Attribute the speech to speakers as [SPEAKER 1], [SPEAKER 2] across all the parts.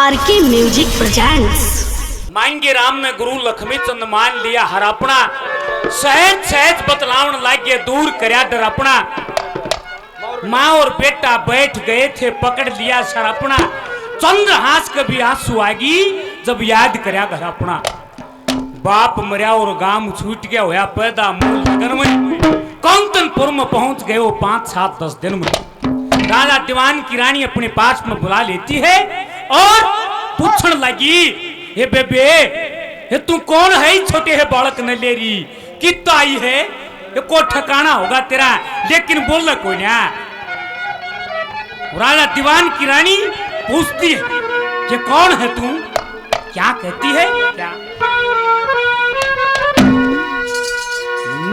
[SPEAKER 1] RK music presents.
[SPEAKER 2] मांगे राम ने गुरु लक्ष्मी चंद मान लिया हर अपना, सहज सहज बतलावन लागे दूर करया डर अपना। माँ और बेटा बैठ गए थे पकड़ लिया सर अपना, चंद्र हास कभी आंसू आएगी जब याद करया घर अपना। बाप मरिया और गांव छूट गया होया पैदा मूल नगर में, कौंतनपुर में पहुंच गए वो 5-7-10 दिन में। राजा दीवान की रानी अपने पास में बुला लेती है और पूछने लगी, हे बेबे ये तू कौन है? छोटे है बालक न ले रही कितना आई है, ये को ठिकाना होगा तेरा लेकिन बोलना कोई ना। राजा दीवान की रानी पूछती है ये कौन है तू? क्या कहती है? क्या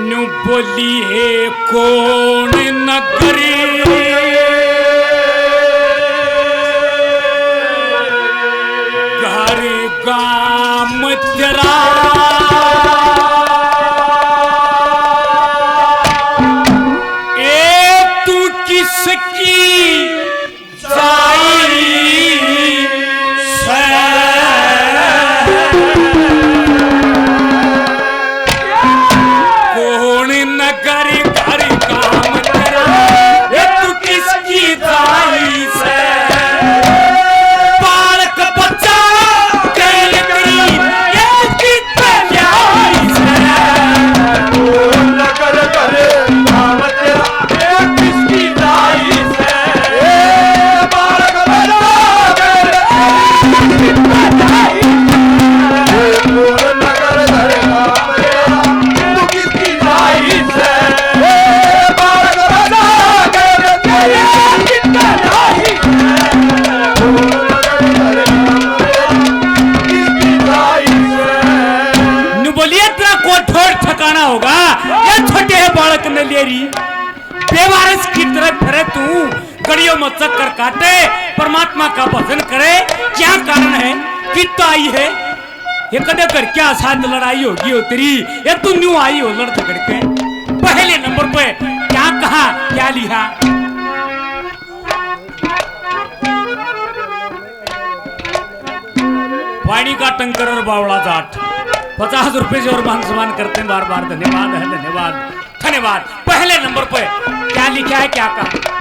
[SPEAKER 2] नु बोली है कौन नगरी घर गाम तेरा, ए तू किसकी जाई से? कौन नगर घर गाम तेरा, ए तू किसकी जाई से? होगा ये छोटे है बालक न लेरी, बेवारिस की तरह फिरे तू, गड़ियों में चक्कर काटे, परमात्मा का भजन करे, क्या कारण है? कितना आई है? ये कदे कर क्या साथ लड़ाई होगी हो तेरी? ये तू न्यू आई हो लड़ झगड़ के? पहले नंबर पे क्या कहा क्या लिखा? वाणी का टंकर और बावड़ा जाट 50 रुपए से और मान सम्मान करते हैं बार बार। धन्यवाद है, धन्यवाद धन्यवाद। पहले नंबर पे क्या लिखा है क्या कहा?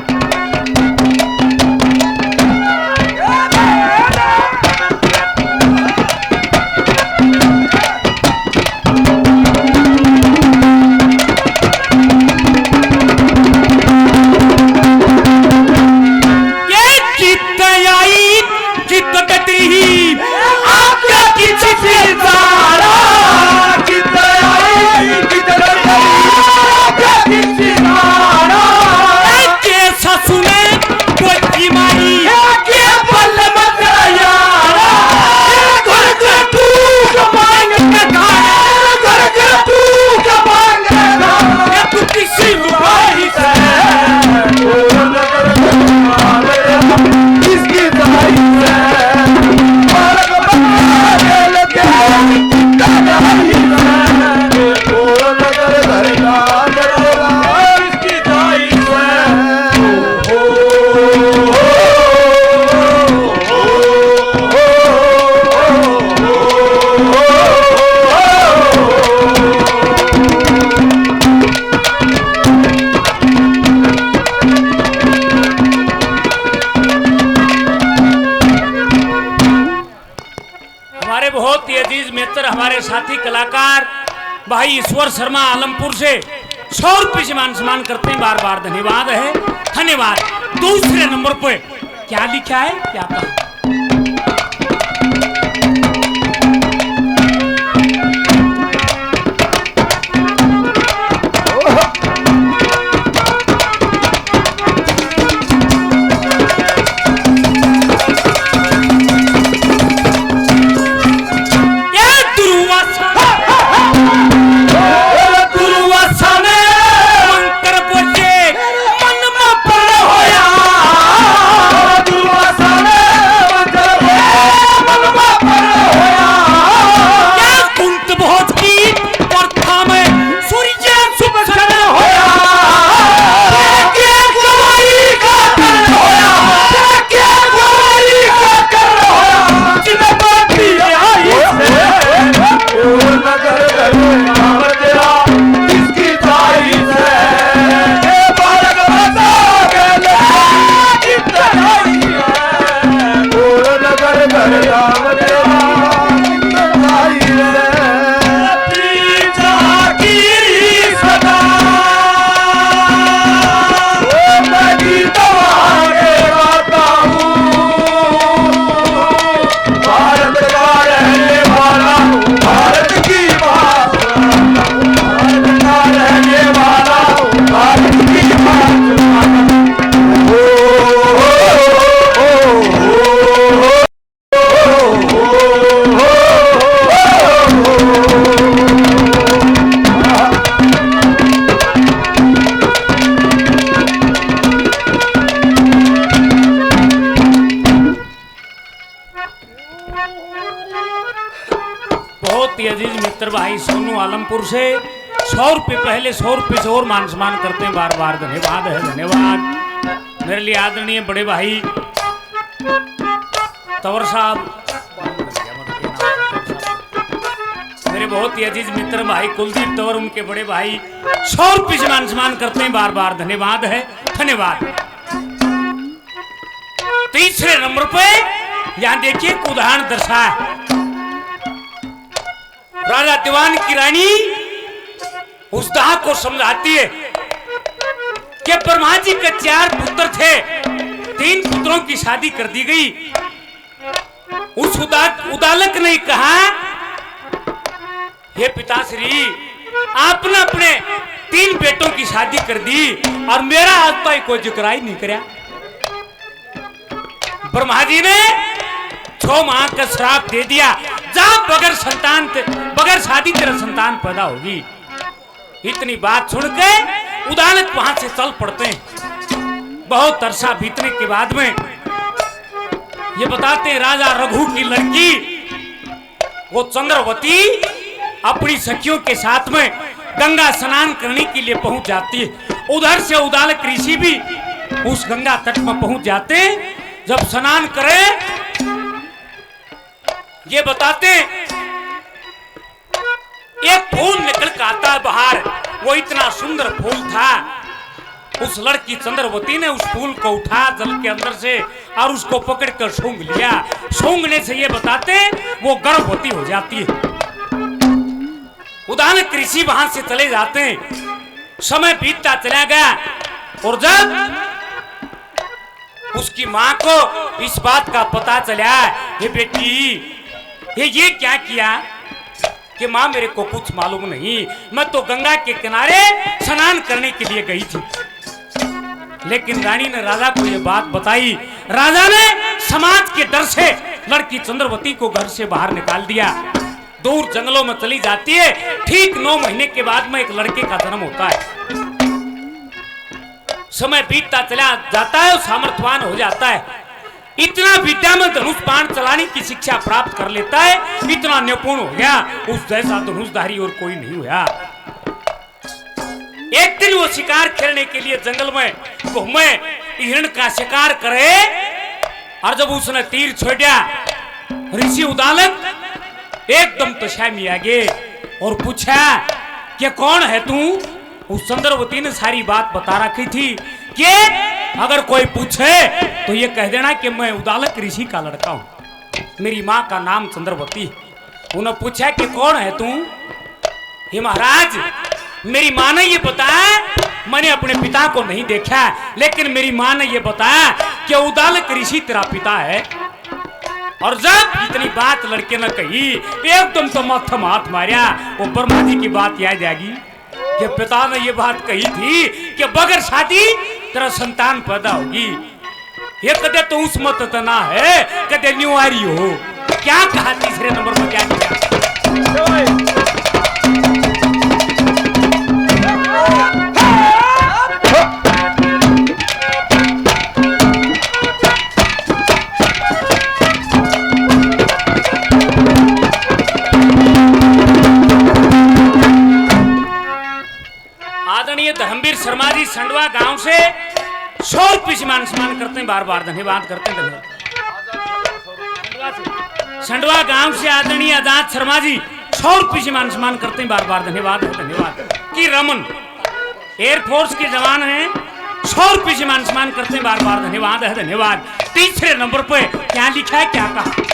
[SPEAKER 2] हमारे साथी कलाकार भाई ईश्वर शर्मा आलमपुर से 100 रुपये से मान सम्मान करते हैं, बार बार धन्यवाद है, धन्यवाद। दूसरे नंबर पे क्या लिखा है क्या कहा? बहुत ही अजीज मित्र भाई सोनू आलमपुर से 100 रुपये पहले 100 रुपये से और मान सम्मान करते हैं, बार बार धन्यवाद है, धन्यवाद। मेरे लिए आदरणीय बड़े भाई तंवर साहब, मेरे बहुत ही अजीज मित्र भाई कुलदीप तंवर, उनके बड़े भाई 100 रुपये से मान सम्मान करते हैं, बार बार धन्यवाद है, धन्यवाद। तीसरे नंबर पे यहां देखिए एक उदाहरण दर्शा है। राजा दीवान की रानी उस दाह को समझाती है कि ब्रह्मा जी के 4 पुत्र थे, 3 पुत्रों की शादी कर दी गई। उस उदालक ने कहा, हे पिताश्री, आपने अपने 3 बेटों की शादी कर दी और मेरा आज तक कोई जिक्र ही नहीं कराया। ब्रह्मा जी ने 6 माह का श्राप दे दिया, जा बगैर शादी तेरा संतान पैदा होगी। इतनी बात सुन के उदालक वहां से चल पड़ते हैं। बहुत अरसा बीतने के बाद में ये बताते हैं, राजा रघु की लड़की वो चंद्रवती अपनी सखियों के साथ में गंगा स्नान करने के लिए पहुंच जाती है। उधर से उदालक ऋषि भी उस गंगा तट में पहुंच जाते हैं। जब स्नान करे, ये बताते एक फूल निकल कर आता है बाहर, वो इतना सुंदर फूल था। उस लड़की चंद्रवती ने उस फूल को उठा जल के अंदर से और उसको पकड़कर सूंघ लिया। सूंघने से ये बताते वो गर्भवती हो जाती है। उदालक ऋषि वहां से चले जाते हैं। समय बीतता चला गया और जब उसकी मां को इस बात का पता चला, हे बेटी ये क्या किया, कि मां मेरे को कुछ मालूम नहीं, मैं तो गंगा के किनारे स्नान करने के लिए गई थी। लेकिन रानी ने राजा को यह बात बताई। राजा ने समाज के डर से लड़की चंद्रवती को घर से बाहर निकाल दिया, दूर जंगलों में चली जाती है। ठीक 9 महीने के बाद में एक लड़के का जन्म होता है। समय बीतता चला जाता है और सामर्थ्यवान हो जाता है। इतना विद्या में धनुष बाण चलाने की शिक्षा प्राप्त कर लेता है, इतना निपुण हो गया, उस जैसा धनुषधारी और कोई नहीं हुआ। एक दिन वो शिकार खेलने के लिए जंगल में घूमे, हिरण का शिकार करे, और जब उसने तीर छोड़ा, ऋषि उदालक एकदम तशा में आ गए और पूछा कि कौन है तू। उस चंद्रवती ने सारी बात बता रखी थी कि अगर कोई पूछे तो ये कह देना कि मैं उदालक ऋषि का लड़का हूं, मेरी मां का नाम चंद्रवती। उन्होंने पूछा कि कौन है तू। हे महाराज, मेरी मां ने ये बताया, मैंने अपने पिता को नहीं देखा, लेकिन मेरी मां ने ये बताया कि उदालक ऋषि तेरा पिता है। और जब इतनी बात लड़के ने कही, एकदम तो माथा हाथ मारा। वो ब्रह्मा जी की बात याद आएगी कि पिता ने ये बात कही थी कि बगैर शादी तेरा संतान पैदा होगी। ये कदे तो उस मत तना है, कदे न्यू आ रही हो। क्या कहा तीसरे नंबर पर, क्या किया। आदरणीय धर्मवीर शर्मा जी संडवा गांव से 100 रुपये से मान सम्मान करते हैं, बार बार धन्यवाद करते हैं। संडवा गांव से आदरणीय आजाद शर्मा जी 100 रुपये से मान सम्मान करते हैं, बार बार धन्यवाद धन्यवाद। की रमन एयरफोर्स के जवान हैं, 100 रुपये से मान सम्मान करते हैं, बार बार धन्यवाद है, धन्यवाद। तीसरे नंबर पे क्या लिखा है, क्या कहा।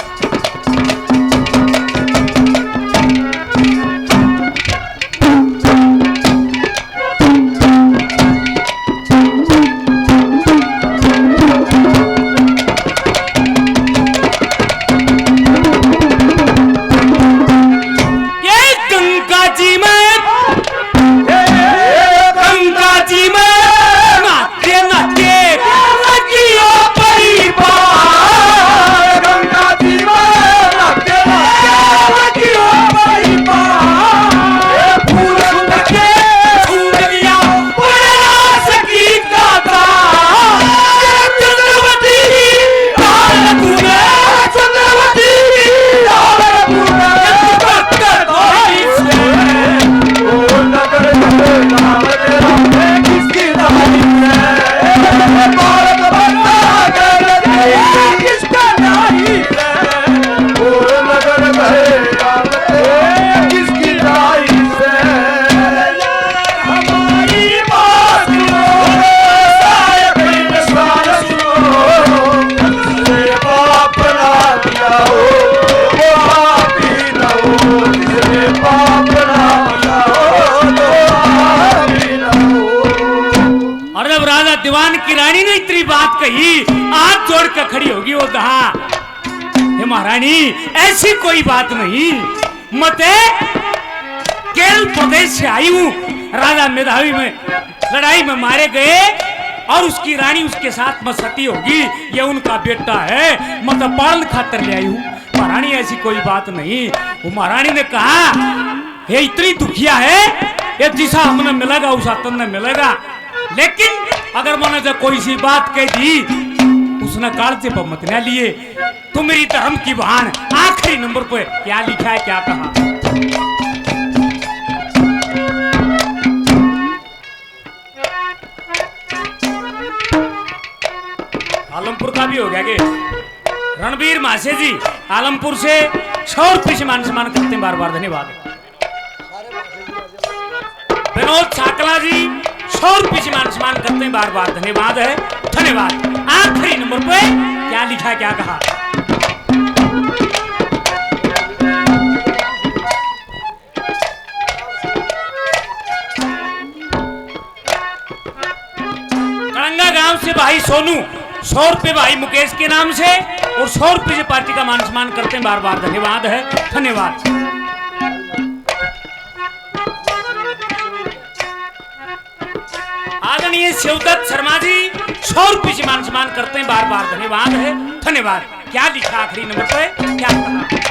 [SPEAKER 3] ना हो, वो पापी ना हो, जिसने पाप ना किया हो, तो पापी ना हो।
[SPEAKER 2] और जब राजा दीवान की रानी ने इतनी बात कही, हाथ जोड़ कर खड़ी होगी वो कहा, हे महारानी ऐसी कोई बात नहीं, मते केरल प्रदेश से आई हूं, राजा मेधावी में लड़ाई में मारे गए और उसकी रानी उसके साथ में सती होगी, ये उनका बेटा है, मतलब पालन खातर ले आई हूं। महारानी ऐसी कोई बात नहीं। वो महारानी ने कहा ये इतनी दुखिया है, ये जिसा हमने मिलेगा उसा तुमने मिलेगा, लेकिन अगर मैंने जब कोई सी बात कह दी उसने कालचे पर मत न लिए, तो मेरी धर्म की बहान आखिरी नंबर पे क्या लिखा है क्या कहा। आलमपुर का भी हो गया कि रणबीर मासे जी आलमपुर से 100 रुपये से मान सम्मान करते हैं, बार बार धन्यवाद। विनोद साकला जी 100 रुपये से मान सम्मान करते हैं, बार बार धन्यवाद है, धन्यवाद। आखिरी नंबर पे क्या लिखा है क्या कहा। कड़ंगा गांव से भाई सोनू 100 रुपये भाई मुकेश के नाम से और 100 रुपये से पार्टी का मान सम्मान करते हैं, बार बार धन्यवाद है, धन्यवाद। आदरणीय शिवदत्त शर्मा जी 100 रुपये से मान सम्मान करते हैं, बार बार धन्यवाद है, धन्यवाद। क्या लिखा आखिरी नंबर पे क्या कहा।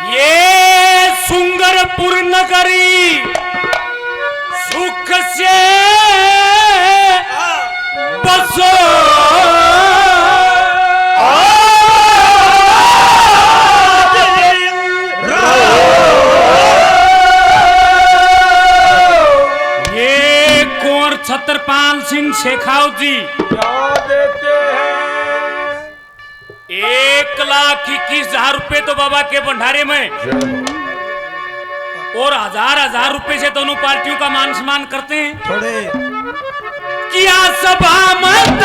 [SPEAKER 2] ये सुंदरपुर नगरी सुख से बसो, ये कुंवर छत्रपाल सिंह शेखावत जी
[SPEAKER 3] क्या देते हैं?
[SPEAKER 2] 1,21,000 रुपए तो बाबा के भंडारे में और हजार रुपए से दोनों पार्टियों का मान सम्मान करते हैं।
[SPEAKER 3] थोड़े
[SPEAKER 2] किया सभा में